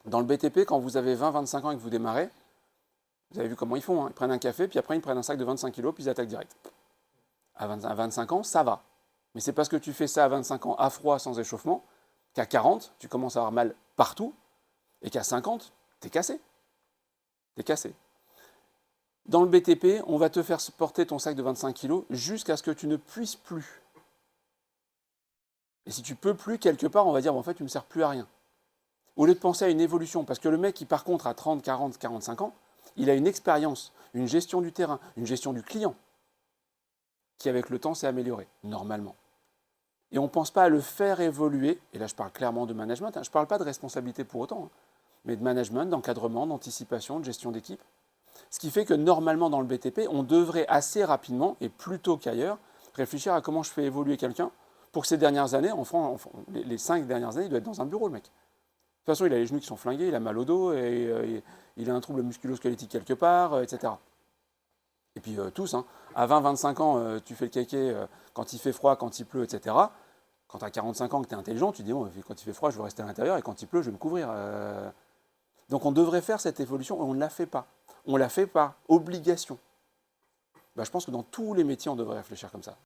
Dans le BTP, quand vous avez 20-25 ans et que vous démarrez, vous avez vu comment ils font, hein. Ils prennent un café, puis après ils prennent un sac de 25 kilos, puis ils attaquent direct. À 25 ans, ça va. Mais c'est parce que tu fais ça à 25 ans à froid, sans échauffement, qu'à 40, tu commences à avoir mal partout, et qu'à 50, t'es cassé. T'es cassé. Dans le BTP, on va te faire porter ton sac de 25 kilos jusqu'à ce que tu ne puisses plus. Et si tu peux plus, quelque part, on va dire, bon, en fait, tu ne sers plus à rien. Au lieu de penser à une évolution, parce que le mec qui, par contre, a 30, 40, 45 ans, il a une expérience, une gestion du terrain, une gestion du client, qui, avec le temps, s'est améliorée, normalement. Et on ne pense pas à le faire évoluer, et là, je parle clairement de management, hein, je ne parle pas de responsabilité pour autant, hein, mais de management, d'encadrement, d'anticipation, de gestion d'équipe. Ce qui fait que normalement dans le BTP, on devrait assez rapidement, et plus tôt qu'ailleurs, réfléchir à comment je fais évoluer quelqu'un pour que ces dernières années, les 5 dernières années, il doit être dans un bureau, le mec. De toute façon, il a les genoux qui sont flingués, il a mal au dos, et il a un trouble musculo-squelettique quelque part, etc. Et puis tous, hein, à 20-25 ans, tu fais le kéké quand il fait froid, quand il pleut, etc. Quand tu as 45 ans, que tu es intelligent, tu dis, bon, quand il fait froid, je veux rester à l'intérieur, et quand il pleut, je vais me couvrir. Donc on devrait faire cette évolution, et on ne la fait pas. On la fait par obligation. Ben, je pense que dans tous les métiers, on devrait réfléchir comme ça.